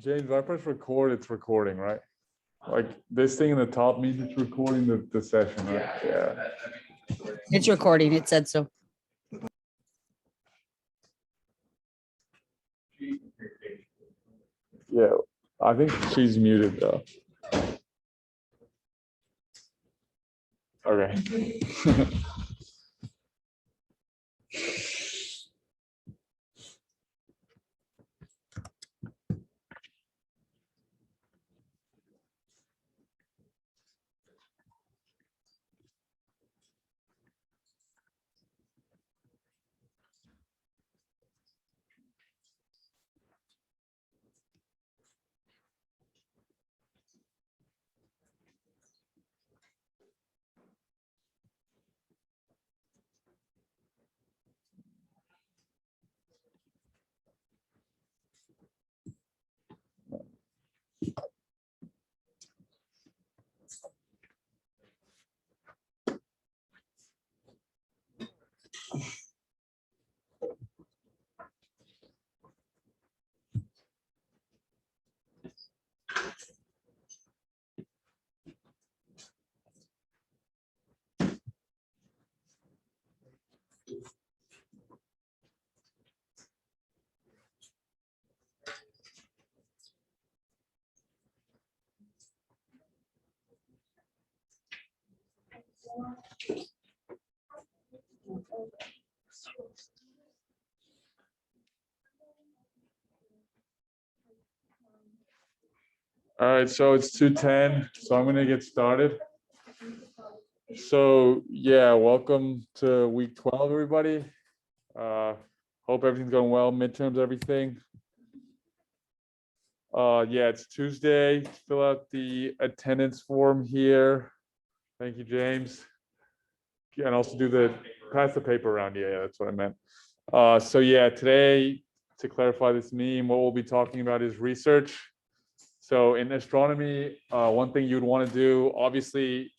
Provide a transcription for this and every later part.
James, when I press record, it's recording, right? Like this thing in the top means it's recording the session, right? Yeah. It's recording. It said so. Yeah. I think she's muted though. Okay. All right, so it's 2:10, so I'm gonna get started. So yeah, welcome to week 12, everybody. Hope everything's going well, midterms, everything. Yeah, it's Tuesday. Fill out the attendance form here. Thank you, James. And also pass the paper around. Yeah, that's what I meant. So yeah, today, to clarify this meme, what we'll be talking about is research. So in astronomy, one thing you'd want to do, obviously,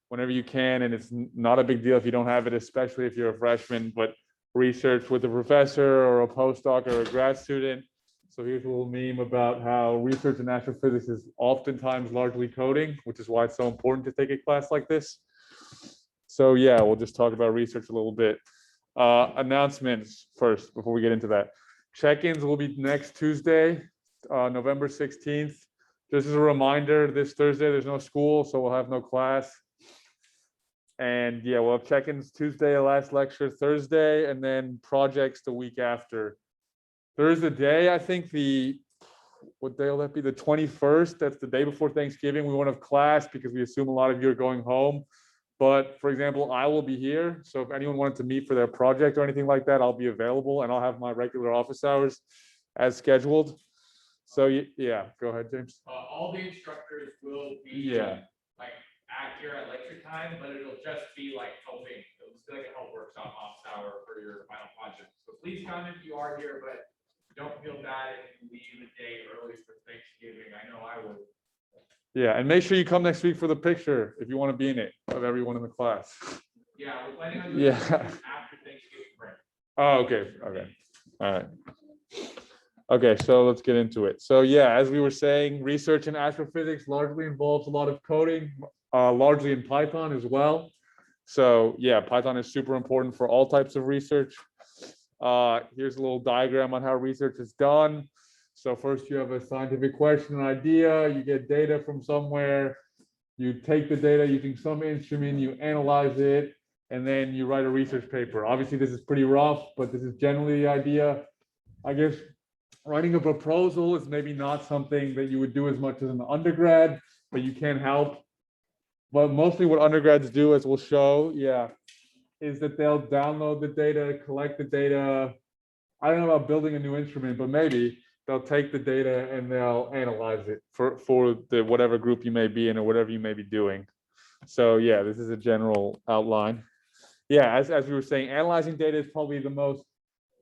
whenever you can, and it's not a big deal if you don't have it, especially if you're a freshman, but research with a professor or a postdoc or a grad student. So here's a little meme about how research in astrophysics is oftentimes largely coding, which is why it's so important to take a class like this. So yeah, we'll just talk about research a little bit. Announcements first, before we get into that. Check-ins will be next Tuesday, November 16th. Just as a reminder, this Thursday, there's no school, so we'll have no class. And yeah, we'll have check-ins Tuesday, last lecture Thursday, and then projects the week after. Thursday day, I think what day will that be? The 21st, that's the day before Thanksgiving. We won't have class because we assume a lot of you are going home. But for example, I will be here. So if anyone wanted to meet for their project or anything like that, I'll be available and I'll have my regular office hours as scheduled. So yeah, go ahead, James. All the instructors will be like here at lecture time, but it'll just be like helping. It'll just be like a help workshop office hour for your final project. So please come if you are here, but don't feel bad if you leave a day early for Thanksgiving. I know I would. Yeah, and make sure you come next week for the picture if you want to be in it of everyone in the class. Yeah, we're planning on doing after Thanksgiving break. Oh, okay. All right. Okay, so let's get into it. So yeah, as we were saying, research in astrophysics largely involves a lot of coding, largely in Python as well. So yeah, Python is super important for all types of research. Here's a little diagram on how research is done. So first you have a scientific question, an idea, you get data from somewhere, you take the data using some instrument, you analyze it, and then you write a research paper. Obviously this is pretty rough, but this is generally the idea. I guess writing a proposal is maybe not something that you would do as much as an undergrad, but you can help. But mostly what undergrads do, as we'll show, is that they'll download the data, collect the data. I don't know about building a new instrument, but maybe they'll take the data and they'll analyze it for the whatever group you may be in or whatever you may be doing. So yeah, this is a general outline. Yeah, as we were saying, analyzing data is probably the most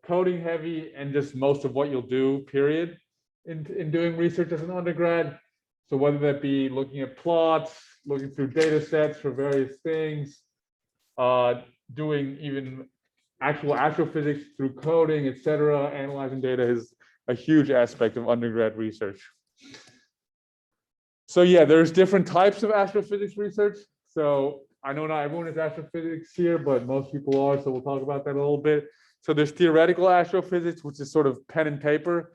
coding heavy and just most of what you'll do, period, in doing research as an undergrad. So whether that be looking at plots, looking through data sets for various things, doing even actual astrophysics through coding, etc., analyzing data is a huge aspect of undergrad research. So yeah, there's different types of astrophysics research. So I know not everyone is astrophysics here, but most people are. So we'll talk about that a little bit. So there's theoretical astrophysics, which is sort of pen and paper,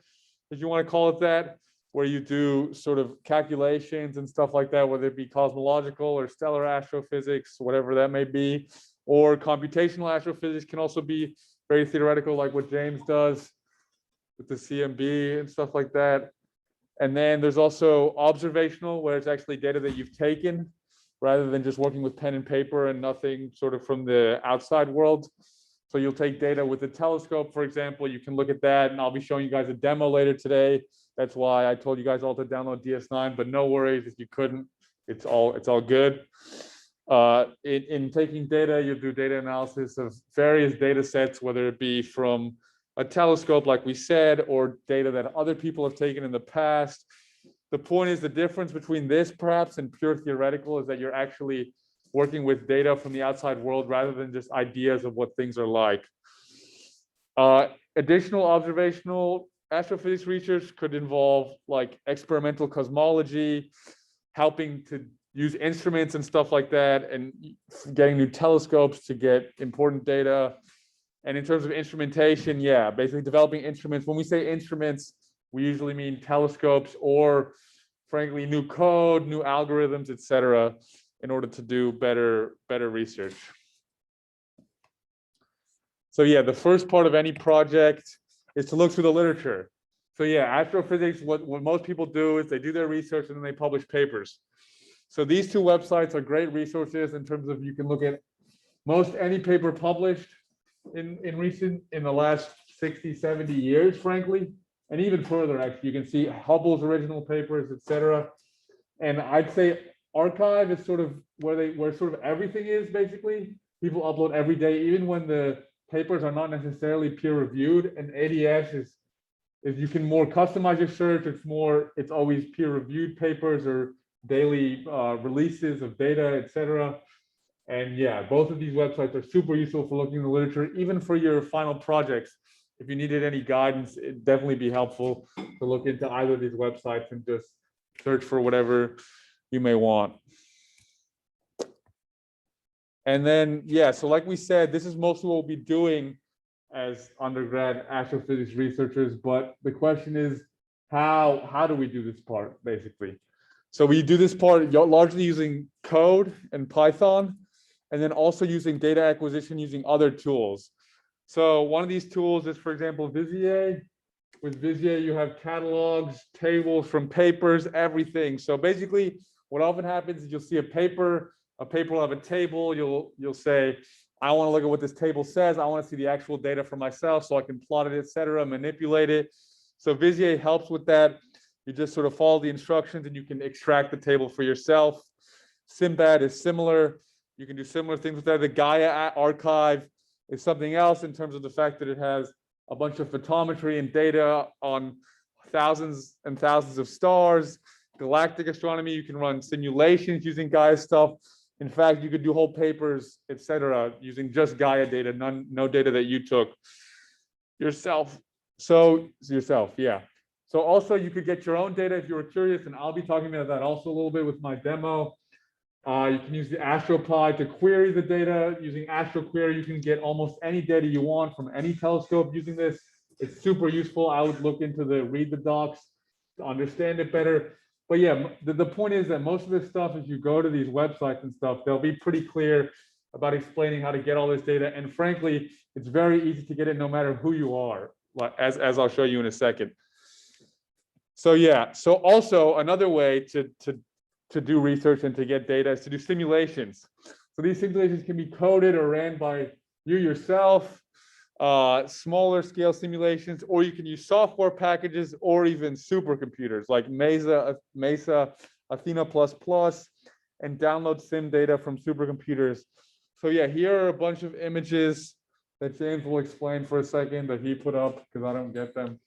if you want to call it that, where you do sort of calculations and stuff like that, whether it be cosmological or stellar astrophysics, whatever that may be, or computational astrophysics can also be very theoretical, like what James does with the CMB and stuff like that. And then there's also observational, where it's actually data that you've taken rather than just working with pen and paper and nothing sort of from the outside world. So you'll take data with a telescope, for example, you can look at that, and I'll be showing you guys a demo later today. That's why I told you guys all to download DS9, but no worries if you couldn't, it's all good. In taking data, you'll do data analysis of various data sets, whether it be from a telescope, like we said, or data that other people have taken in the past. The point is, the difference between this perhaps and pure theoretical is that you're actually working with data from the outside world rather than just ideas of what things are like. Additional observational astrophysics research could involve like experimental cosmology, helping to use instruments and stuff like that, and getting new telescopes to get important data. And in terms of instrumentation, yeah, basically developing instruments. When we say instruments, we usually mean telescopes or, frankly, new code, new algorithms, etc., in order to do better research. So yeah, the first part of any project is to look through the literature. So yeah, astrophysics, what most people do is they do their research and then they publish papers. So these two websites are great resources in terms of you can look at most any paper published in the last 60, 70 years, frankly, and even further, actually. You can see Hubble's original papers, etc. And I'd say archive is sort of where sort of everything is, basically. People upload every day, even when the papers are not necessarily peer reviewed. And ADS is you can more customize your search. It's always peer reviewed papers or daily releases of data, etc. And yeah, both of these websites are super useful for looking in the literature, even for your final projects. If you needed any guidance, it'd definitely be helpful to look into either of these websites and just search for whatever you may want. And then, yeah, so like we said, this is mostly what we'll be doing as undergrad astrophysics researchers, but the question is, how do we do this part, basically? So we do this part largely using code and Python, and then also using data acquisition using other tools. So one of these tools is, for example, Vizier. With Vizier, you have catalogs, tables from papers, everything. So basically, what often happens is you'll see a paper will have a table. You'll say, I want to look at what this table says. I want to see the actual data for myself so I can plot it, etc., manipulate it. So Vizier helps with that. You just sort of follow the instructions and you can extract the table for yourself. Simbad is similar. You can do similar things with that. The Gaia archive is something else in terms of the fact that it has a bunch of photometry and data on thousands and thousands of stars. Galactic astronomy, you can run simulations using Gaia stuff. In fact, you could do whole papers, etc., using just Gaia data, no data that you took yourself. So yeah. So also you could get your own data if you were curious, and I'll be talking about that also a little bit with my demo. You can use the AstroPy to query the data. Using AstroQuery, you can get almost any data you want from any telescope using this. It's super useful. I would look into read the docs to understand it better. But yeah, the point is that most of this stuff, if you go to these websites and stuff, they'll be pretty clear about explaining how to get all this data. And frankly, it's very easy to get it no matter who you are, as I'll show you in a second. So yeah, so also another way to do research and to get data is to do simulations. So these simulations can be coded or ran by you yourself, smaller scale simulations, or you can use software packages or even supercomputers like Mesa, Athena++, and download sim data from supercomputers. So yeah, here are a bunch of images that James will explain for a second that he put up because I don't get them.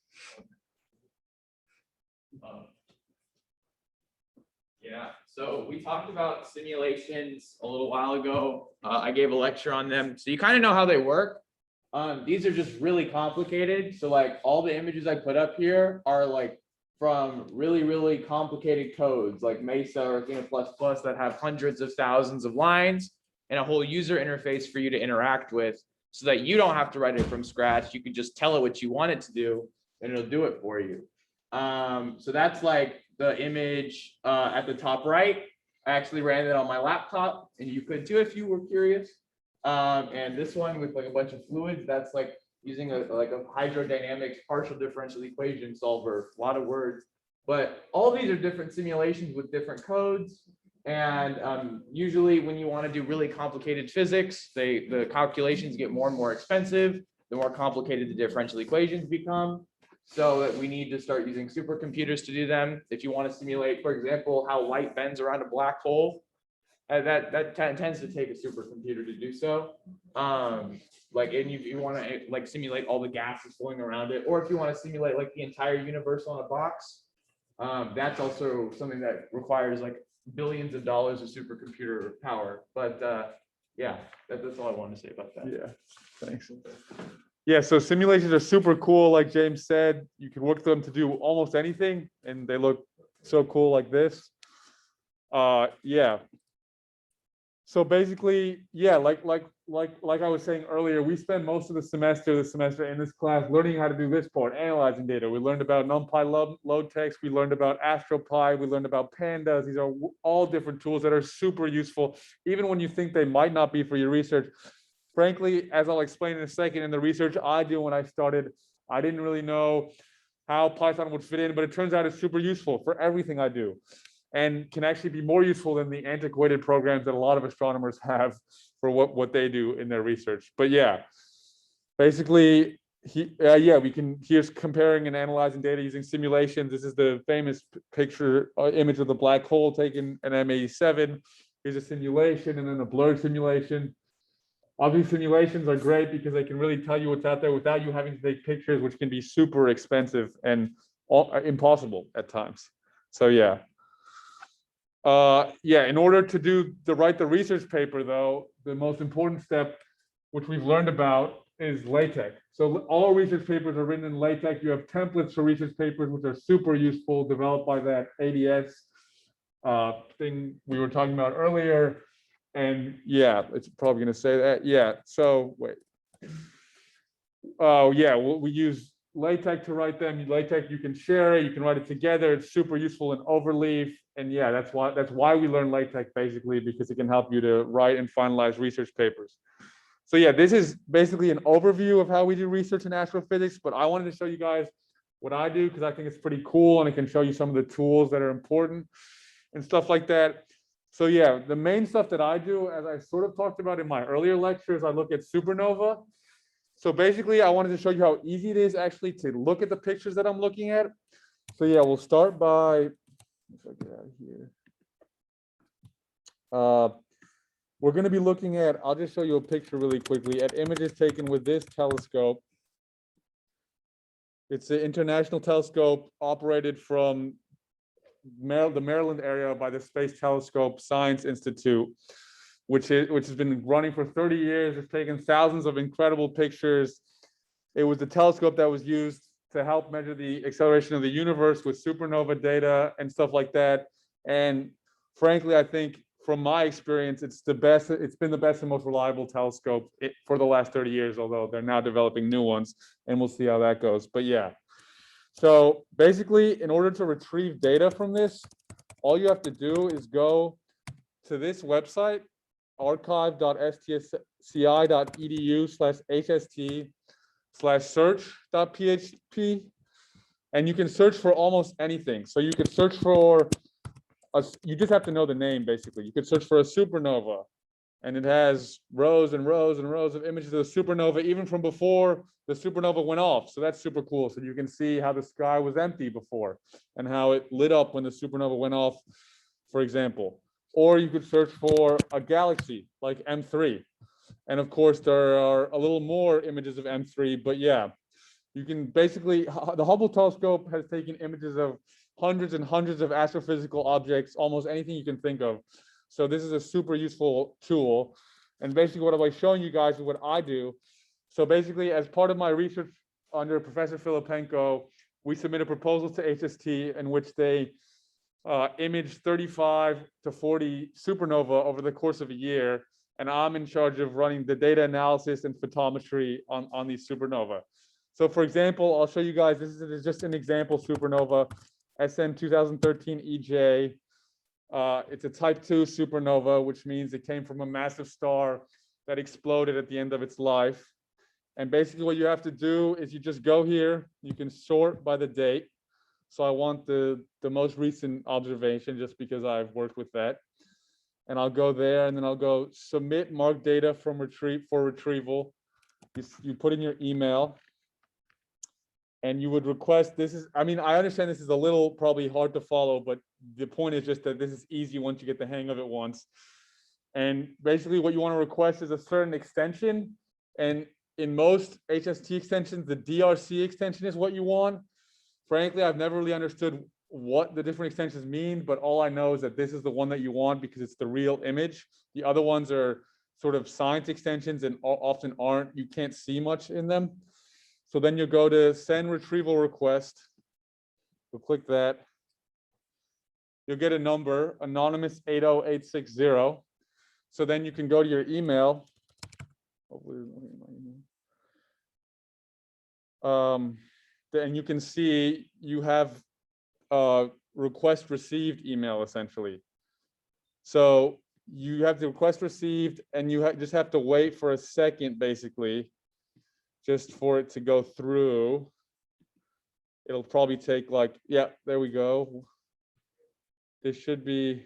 Yeah, so we talked about simulations a little while ago. I gave a lecture on them. So you kind of know how they work. These are just really complicated. So like all the images I put up here are like from really, really complicated codes like Mesa or Athena++ that have hundreds of thousands of lines and a whole user interface for you to interact with so that you don't have to write it from scratch. You can just tell it what you want it to do and it'll do it for you. So that's like the image at the top right. I actually ran it on my laptop and you could too if you were curious. And this one with like a bunch of fluids, that's like using a hydrodynamics partial differential equation solver, a lot of words. But all these are different simulations with different codes. And usually when you want to do really complicated physics, the calculations get more and more expensive, the more complicated the differential equations become. So that we need to start using supercomputers to do them. If you want to simulate, for example, how light bends around a black hole, that tends to take a supercomputer to do so. Like, and you want to like simulate all the gases flowing around it, or if you want to simulate like the entire universe on a box, that's also something that requires like billions of dollars of supercomputer power. But yeah, that's all I wanted to say about that. Yeah, thanks. Yeah, so simulations are super cool. Like James said, you can work them to do almost anything, and they look so cool like this. Yeah. So basically, yeah, like I was saying earlier, we spend most of the semester in this class learning how to do this part, analyzing data. We learned about NumPy load text. We learned about AstroPy. We learned about pandas. These are all different tools that are super useful, even when you think they might not be for your research. Frankly, as I'll explain in a second, in the research I do when I started, I didn't really know how Python would fit in, but it turns out it's super useful for everything I do and can actually be more useful than the antiquated programs that a lot of astronomers have for what they do in their research. But yeah, basically, here's comparing and analyzing data using simulations. This is the famous picture image of the black hole taken in M87. Here's a simulation and then a blurred simulation. All these simulations are great because they can really tell you what's out there without you having to take pictures, which can be super expensive and impossible at times. So yeah. Yeah, in order to write the research paper, though, the most important step, which we've learned about, is LaTeX. So all research papers are written in LaTeX. You have templates for research papers, which are super useful, developed by that ADS thing we were talking about earlier. And yeah, it's probably going to say that. Yeah. So wait. Oh yeah, we use LaTeX to write them. LaTeX, you can share it, you can write it together. It's super useful in Overleaf. And yeah, that's why we learn LaTeX basically, because it can help you to write and finalize research papers. So yeah, this is basically an overview of how we do research in astrophysics, but I wanted to show you guys what I do because I think it's pretty cool and it can show you some of the tools that are important and stuff like that. So yeah, the main stuff that I do, as I sort of talked about in my earlier lectures, I look at supernova. So basically, I wanted to show you how easy it is actually to look at the pictures that I'm looking at. So yeah, we'll start by, if I get out of here. We're going to be looking at, I'll just show you a picture really quickly, at images taken with this telescope. It's an international telescope operated from the Maryland area by the Space Telescope Science Institute, which has been running for 30 years. It's taken thousands of incredible pictures. It was the telescope that was used to help measure the acceleration of the universe with supernova data and stuff like that. And frankly, I think from my experience, it's been the best and most reliable telescope for the last 30 years, although they're now developing new ones, and we'll see how that goes. But yeah, so basically, in order to retrieve data from this, all you have to do is go to this website, archive.stsci.edu/hst/search.php, and you can search for almost anything. So you could search for you just have to know the name, basically. You could search for a supernova, and it has rows and rows and rows of images of the supernova, even from before the supernova went off. So that's super cool. So you can see how the sky was empty before and how it lit up when the supernova went off, for example. Or you could search for a galaxy like M3. And of course, there are a little more images of M3, but yeah, you can basically, the Hubble telescope has taken images of hundreds and hundreds of astrophysical objects, almost anything you can think of. So this is a super useful tool. And basically what I'm showing you guys is what I do. So basically, as part of my research under Professor Filipenko, we submit a proposal to HST in which they image 35 to 40 supernova over the course of a year. And I'm in charge of running the data analysis and photometry on these supernova. So for example, I'll show you guys, this is just an example supernova, SN 2013 EJ. It's a type 2 supernova, which means it came from a massive star that exploded at the end of its life. And basically what you have to do is you just go here, you can sort by the date. So I want the most recent observation just because I've worked with that. And I'll go there and then I'll go submit marked data for retrieval. You put in your email and you would request, this is, I mean, I understand this is a little probably hard to follow, but the point is just that this is easy once you get the hang of it once. And basically what you want to request is a certain extension. And in most HST extensions, the DRC extension is what you want. Frankly, I've never really understood what the different extensions mean, but all I know is that this is the one that you want because it's the real image. The other ones are sort of science extensions and often aren't, you can't see much in them. So then you go to send retrieval request. We'll click that. You'll get a number, anonymous 80860. So then you can go to your email. And you can see you have request received email essentially. So you have the request received and you just have to wait for a second basically just for it to go through. It'll probably take like, yeah, there we go. This should be,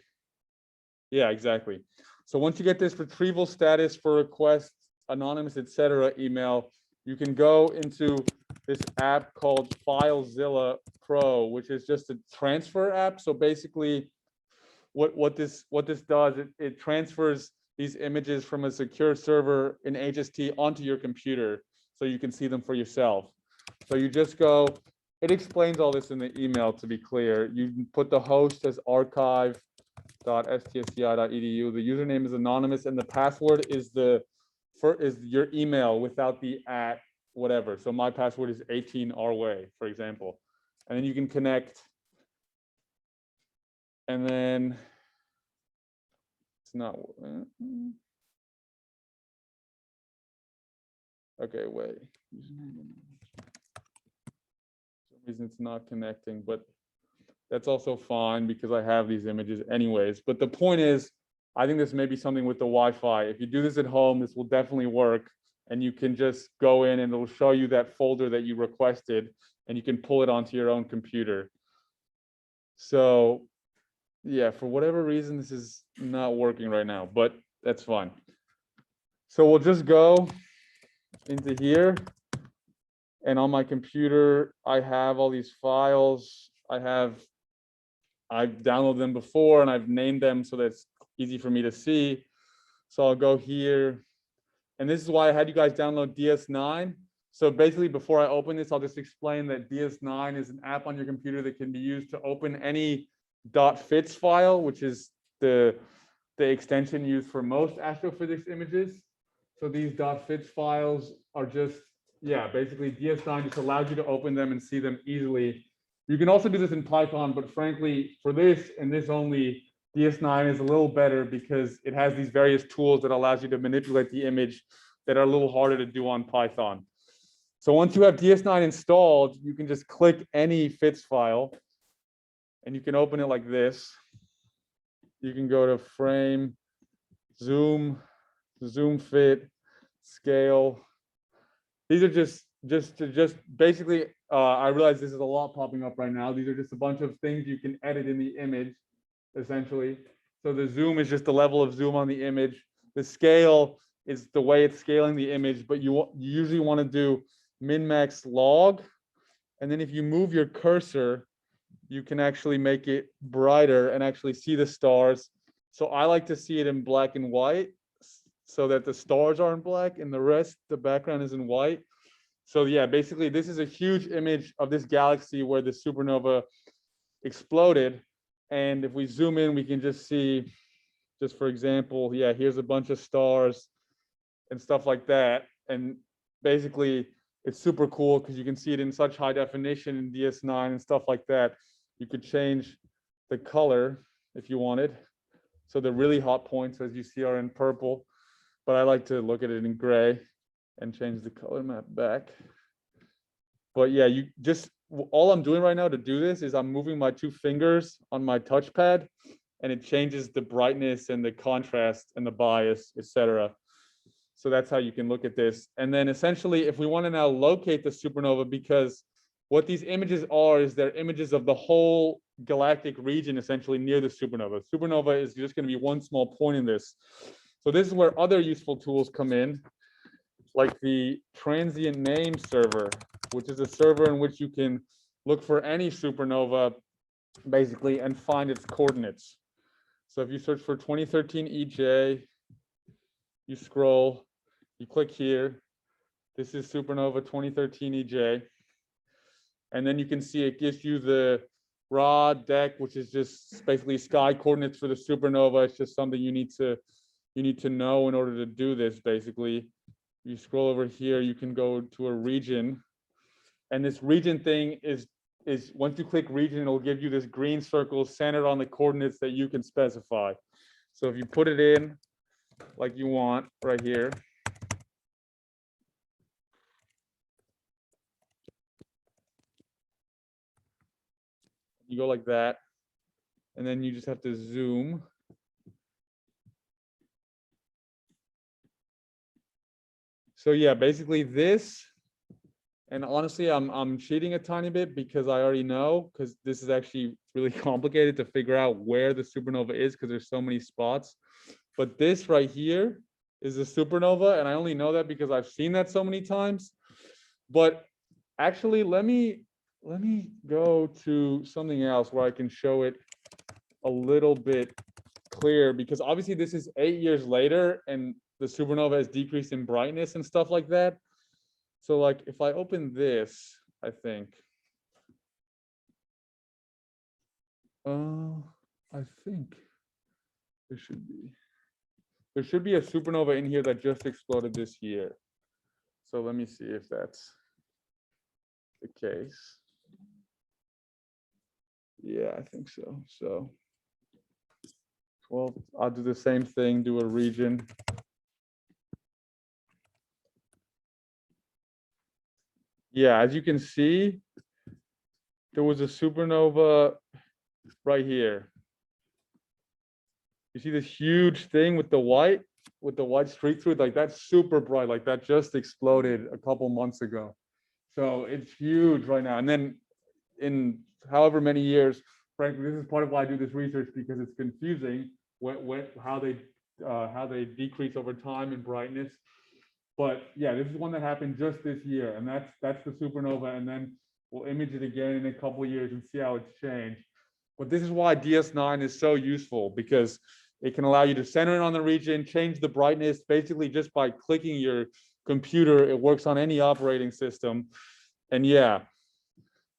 yeah, exactly. So once you get this retrieval status for request, anonymous, etc. email, you can go into this app called FileZilla Pro, which is just a transfer app. So basically what this does, it transfers these images from a secure server in HST onto your computer so you can see them for yourself. So you just go, it explains all this in the email to be clear. You put the host as archive.stsci.edu. The username is anonymous and the password is your email without the @ whatever. So my password is 18rway, for example. And then you can connect. And then it's not. Okay, wait. For some reason it's not connecting, but that's also fine because I have these images anyways. But the point is, I think this may be something with the Wi-Fi. If you do this at home, this will definitely work. And you can just go in and it'll show you that folder that you requested and you can pull it onto your own computer. So yeah, for whatever reason, this is not working right now, but that's fine. So we'll just go into here. And on my computer, I have all these files. I've downloaded them before and I've named them so that's easy for me to see. So I'll go here. And this is why I had you guys download DS9. So basically, before I open this, I'll just explain that DS9 is an app on your computer that can be used to open any .fits file, which is the extension used for most astrophysics images. So these .fits files are just, yeah, basically DS9 just allows you to open them and see them easily. You can also do this in Python, but frankly, for this and this only, DS9 is a little better because it has these various tools that allows you to manipulate the image that are a little harder to do on Python. So once you have DS9 installed, you can just click any FITS file and you can open it like this. You can go to frame, zoom fit, scale. These are just basically, I realize this is a lot popping up right now. These are just a bunch of things you can edit in the image, essentially. So the zoom is just the level of zoom on the image. The scale is the way it's scaling the image, but you usually want to do min-max log. And then if you move your cursor, you can actually make it brighter and actually see the stars. So I like to see it in black and white so that the stars are in black and the rest, the background is in white. So yeah, basically this is a huge image of this galaxy where the supernova exploded. And if we zoom in, we can just see, just for example, yeah, here's a bunch of stars and stuff like that. And basically it's super cool because you can see it in such high definition in DS9 and stuff like that. You could change the color if you wanted. So the really hot points, as you see, are in purple, but I like to look at it in gray and change the color map back. But yeah, you just, all I'm doing right now to do this is I'm moving my 2 fingers on my touchpad, and it changes the brightness and the contrast and the bias, etc. So that's how you can look at this. And then essentially, if we want to now locate the supernova, because what these images are is they're images of the whole galactic region essentially near the supernova. Supernova is just going to be one small point in this. So this is where other useful tools come in, like the transient name server, which is a server in which you can look for any supernova basically and find its coordinates. So if you search for 2013 EJ, you scroll, you click here. This is supernova 2013 EJ. And then you can see it gives you the raw deck, which is just basically sky coordinates for the supernova. It's just something you need to know in order to do this. Basically, you scroll over here, you can go to a region, and this region thing is once you click region, it'll give you this green circle centered on the coordinates that you can specify. So if you put it in like you want right here, you go like that, and then you just have to zoom. So yeah, basically this, and honestly, I'm cheating a tiny bit because I already know, because this is actually really complicated to figure out where the supernova is because there's so many spots. But this right here is a supernova, and I only know that because I've seen that so many times. But actually, let me go to something else where I can show it a little bit clear, because obviously this is 8 years later and the supernova has decreased in brightness and stuff like that. So like if I open this, I think I think there should be a supernova in here that just exploded this year. So let me see if that's the case. Yeah, I think so. So, well, I'll do the same thing, do a region. Yeah, as you can see, there was a supernova right here. You see this huge thing with the white streak through it, like that's super bright, like that just exploded a couple months ago. So it's huge right now. And then in however many years, frankly, this is part of why I do this research, because it's confusing how they decrease over time in brightness. But yeah, this is one that happened just this year, and that's the supernova. And then we'll image it again in a couple of years and see how it's changed. But this is why DS9 is so useful, because it can allow you to center in on the region, change the brightness, basically just by clicking your computer. It works on any operating system. And yeah,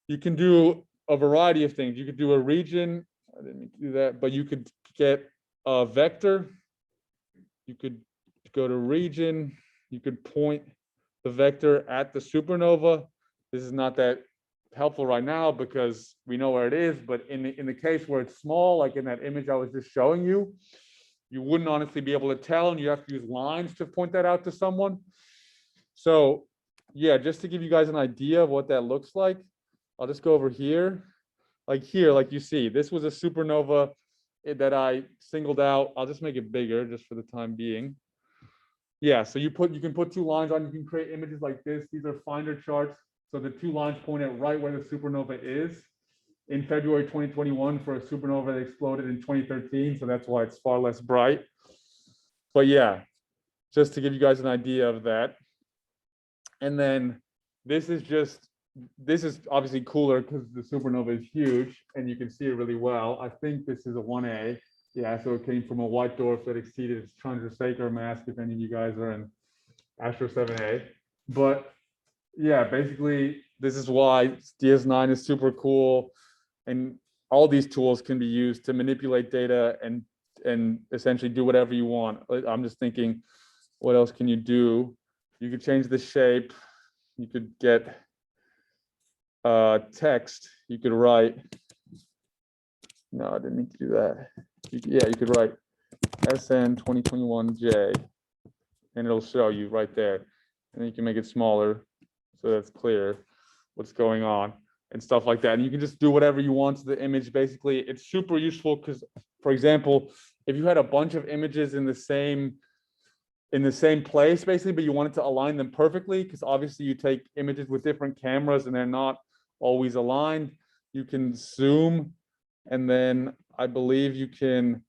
you can do a variety of things. You could do a region. I didn't mean to do that, but you could get a vector. You could go to region. You could point the vector at the supernova. This is not that helpful right now because we know where it is, but in the case where it's small, like in that image I was just showing you, you wouldn't honestly be able to tell, and you have to use lines to point that out to someone. So yeah, just to give you guys an idea of what that looks like, I'll just go over here. Like you see, this was a supernova that I singled out. I'll just make it bigger just for the time being. Yeah, so you can put 2 lines on, you can create images like this. These are finder charts. So the 2 lines point at right where the supernova is in February 2021 for a supernova that exploded in 2013. So that's why it's far less bright. But yeah, just to give you guys an idea of that. And then this is obviously cooler because the supernova is huge and you can see it really well. I think this is a 1A. Yeah, so it came from a white dwarf that exceeded its Chandrasekhar mass, if any of you guys are in Astro 7A. But yeah, basically, this is why DS9 is super cool. And all these tools can be used to manipulate data and essentially do whatever you want. I'm just thinking, what else can you do You could change the shape. You could get text. You could write. No, I didn't need to do that. Yeah, you could write SN 2021J, and it'll show you right there. And then you can make it smaller so that's clear what's going on and stuff like that. And you can just do whatever you want to the image. Basically, it's super useful because, for example, if you had a bunch of images in the same place, basically, but you wanted to align them perfectly, because obviously you take images with different cameras and they're not always aligned. You can zoom, and then I believe you can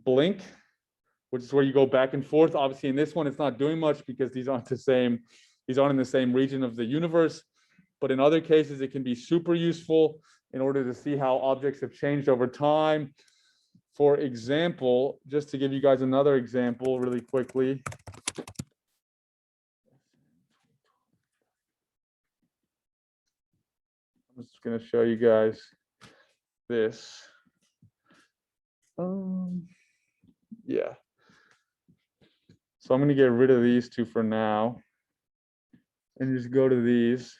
blink, which is where you go back and forth. Obviously, in this one, it's not doing much because these aren't in the same region of the universe. But in other cases, it can be super useful in order to see how objects have changed over time. For example, just to give you guys another example really quickly. I'm just going to show you guys this. Yeah. So I'm going to get rid of these two for now and just go to these.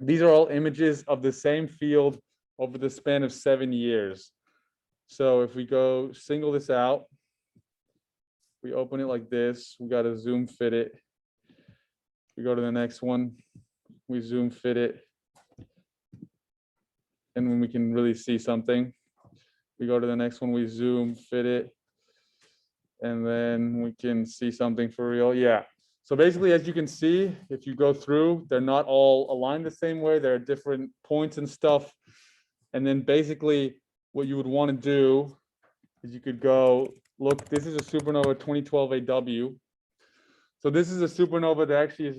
These are all images of the same field over the span of 7 years. So if we go single this out, we open it like this, we got to zoom fit it. We go to the next one, we zoom fit it. And when we can really see something, we go to the next one, we zoom fit it. And then we can see something for real. Yeah. So basically, as you can see, if you go through, they're not all aligned the same way. There are different points and stuff. And then basically what you would want to do is you could go, look, this is a supernova 2012 AW. So this is a supernova that actually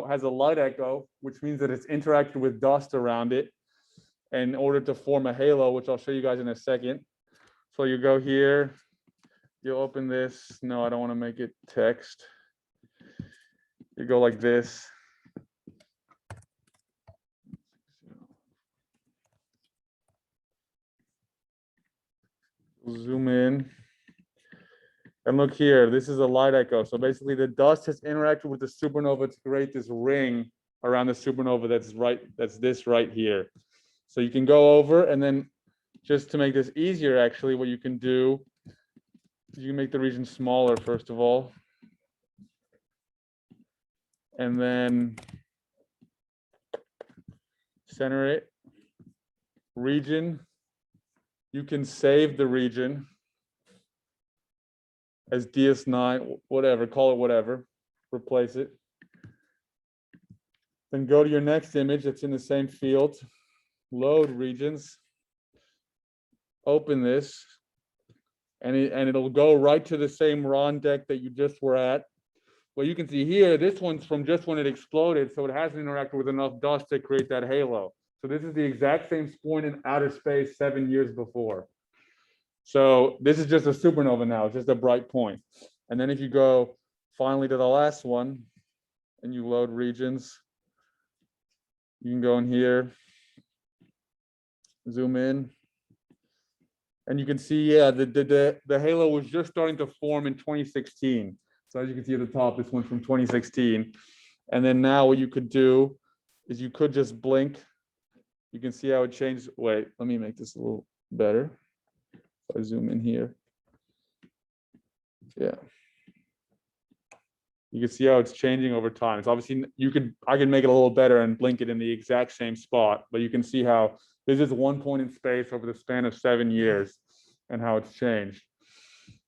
has a light echo, which means that it's interacted with dust around it in order to form a halo, which I'll show you guys in a second. So you go here, you open this. No, I don't want to make it text. You go like this. Zoom in. And look here, this is a light echo. So basically the dust has interacted with the supernova to create this ring around the supernova that's this right here. So you can go over, and then just to make this easier, actually, what you can do, you can make the region smaller, first of all. And then center it. Region. You can save the region as DS9, whatever, call it whatever, replace it. Then go to your next image that's in the same field, load regions, open this, and it'll go right to the same RON deck that you just were at. Well, you can see here, this one's from just when it exploded, so it hasn't interacted with enough dust to create that halo. So this is the exact same point in outer space 7 years before. So this is just a supernova now, it's just a bright point. And then if you go finally to the last one and you load regions, you can go in here, zoom in, and you can see, yeah, the halo was just starting to form in 2016. So as you can see at the top, this one's from 2016. And then now what you could do is you could just blink. You can see how it changed. Wait, let me make this a little better. If I zoom in here. Yeah. You can see how it's changing over time. It's obviously, I can make it a little better and blink it in the exact same spot, but you can see how this is one point in space over the span of 7 years and how it's changed.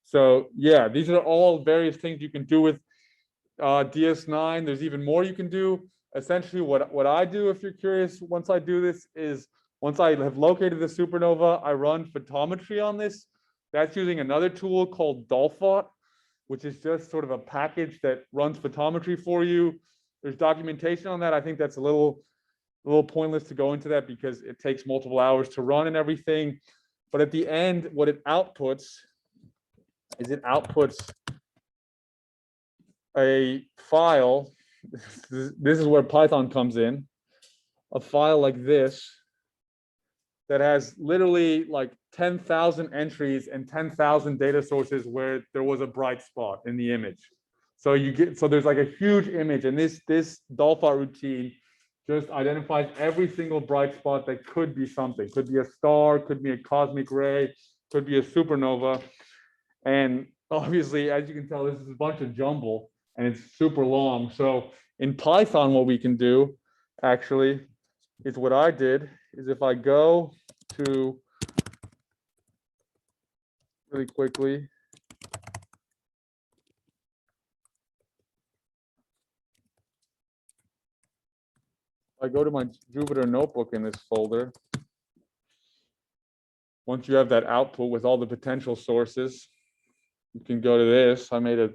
So yeah, these are all various things you can do with DS9. There's even more you can do. Essentially, what I do, if you're curious, once I do this is, once I have located the supernova, I run photometry on this. That's using another tool called Dolphot, which is just sort of a package that runs photometry for you. There's documentation on that. I think that's a little pointless to go into that because it takes multiple hours to run and everything. But at the end, what it outputs is it outputs a file. This is where Python comes in. A file like this that has literally like 10,000 entries and 10,000 data sources where there was a bright spot in the image. So there's like a huge image, and this Dolphart routine just identifies every single bright spot that could be something. Could be a star, could be a cosmic ray, could be a supernova. And obviously, as you can tell, this is a bunch of jumble and it's super long. So in Python, what we can do actually is what I did is if I go to really quickly. I go to my Jupyter notebook in this folder. Once you have that output with all the potential sources, you can go to this. I made a,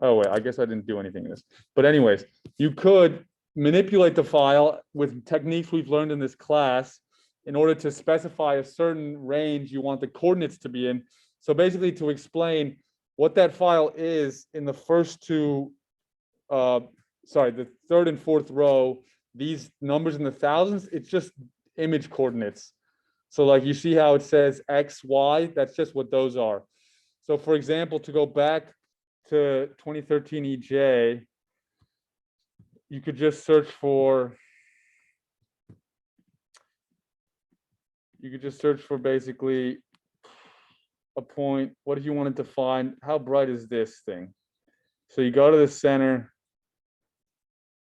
oh wait, I guess I didn't do anything in this. But anyways, you could manipulate the file with techniques we've learned in this class in order to specify a certain range you want the coordinates to be in. So basically to explain what that file is in the first two, the third and fourth row, these numbers in the thousands, it's just image coordinates. So like you see how it says X, Y, that's just what those are. So for example, to go back to 2013 EJ, you could just search for, basically a point. What if you wanted to find, how bright is this thing? So you go to the center,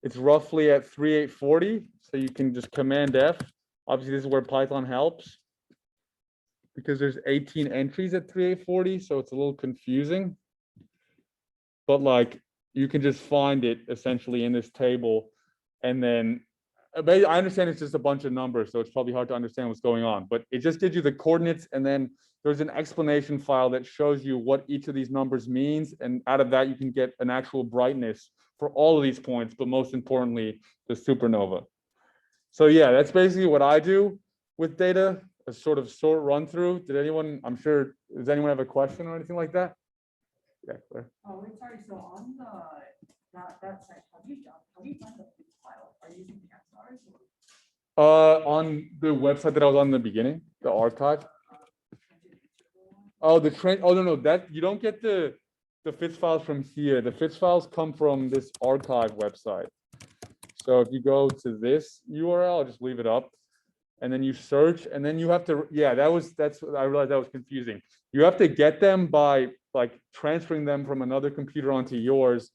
it's roughly at 3840. So you can just Command F. Obviously, this is where Python helps because there's 18 entries at 3840. So it's a little confusing. But like you can just find it essentially in this table. And then I understand it's just a bunch of numbers, so it's probably hard to understand what's going on, but it just gives you the coordinates. And then there's an explanation file that shows you what each of these numbers means. And out of that, you can get an actual brightness for all of these points, but most importantly, the supernova. So yeah, that's basically what I do with data, a sort of short run through. Does anyone have a question or anything like that? Yeah, Claire. Oh, wait, sorry, so on that site, how do you find the file? Are you using CanStars or? On the website that I was on in the beginning, the archive. Oh, no, that you don't get the FITS files from here. The FITS files come from this archive website. So if you go to this URL, I'll just leave it up, and then you search, and then you have to, yeah, I realized that was confusing. You have to get them by like transferring them from another computer onto yours.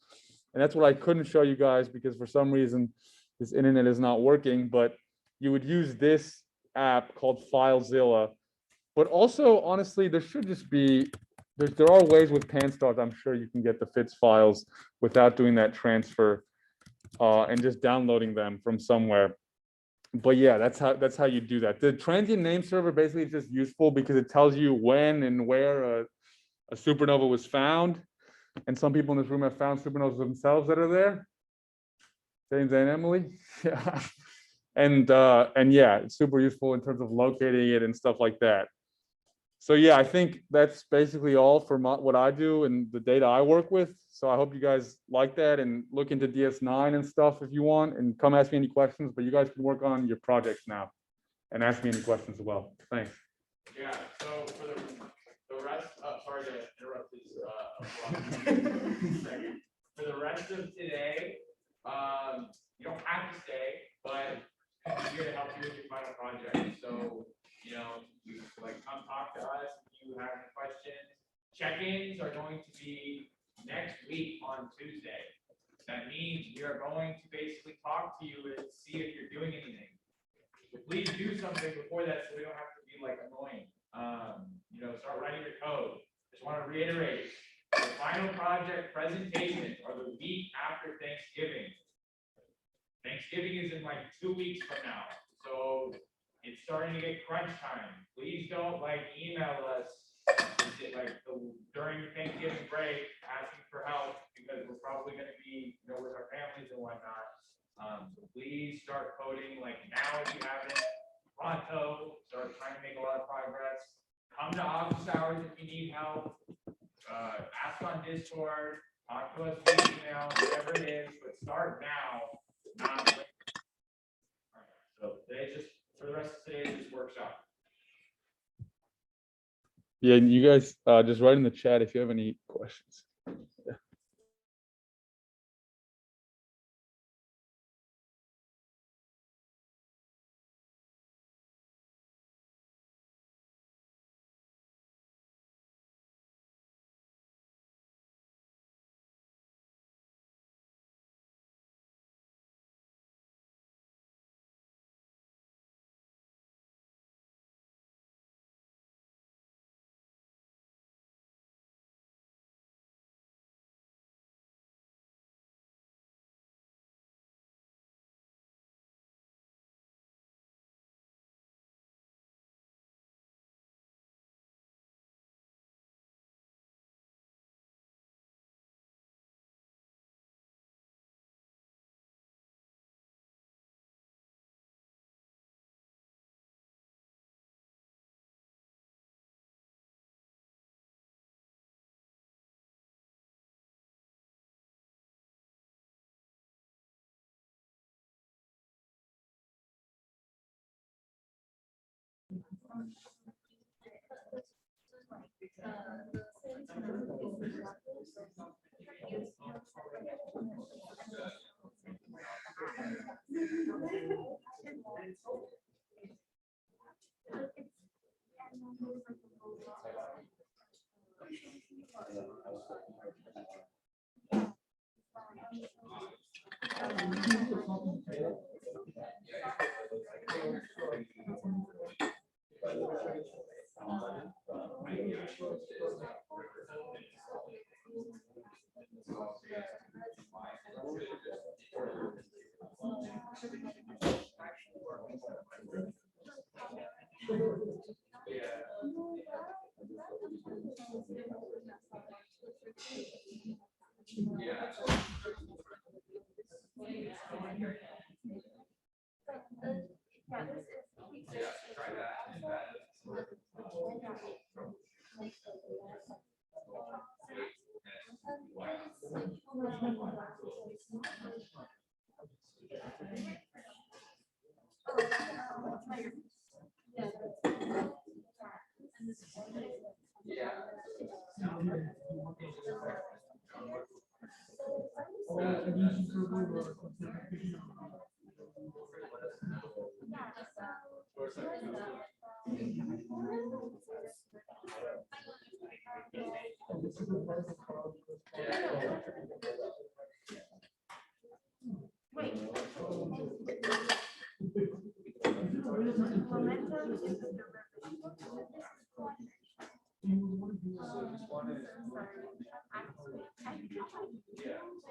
And that's what I couldn't show you guys because for some reason this internet is not working, but you would use this app called FileZilla. But also, honestly, there should just be, there are ways with PanStars, I'm sure you can get the FITS files without doing that transfer and just downloading them from somewhere. But yeah, that's how you do that. The transient name server basically is just useful because it tells you when and where a supernova was found. And some people in this room have found supernovas themselves that are there. James and Emily. Yeah. And yeah, it's super useful in terms of locating it and stuff like that. So yeah, I think that's basically all for what I do and the data I work with. So I hope you guys like that and look into DS9 and stuff if you want, and come ask me any questions, but you guys can work on your projects now and ask me any questions as well. Thanks. Yeah, so for the rest, sorry to interrupt this, second. For the rest of today, you don't have to stay, but I'm here to help you with your final project. So, you come talk to us if you have any questions. Check-ins are going to be next week on Tuesday. That means we are going to basically talk to you and see if you're doing anything. So please do something before that so we don't have to be annoying. Start writing your code. Just want to reiterate, the final project presentations are the week after Thanksgiving. Thanksgiving is in 2 weeks from now. So it's starting to get crunch time. Please don't email us during Thanksgiving break asking for help because we're probably going to be with our families and whatnot. So please start coding now if you haven't. Pronto, start trying to make a lot of progress. Come to office hours if you need help. Ask on Discord. Talk to us via email, whatever it is, but start now, not later. All right, so today for the rest of today is this workshop. Yeah, you guys just write in the chat if you have any questions. Yeah.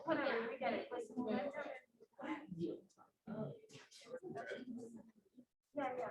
Whatever, we get it. Like, momentum. Yeah, yeah.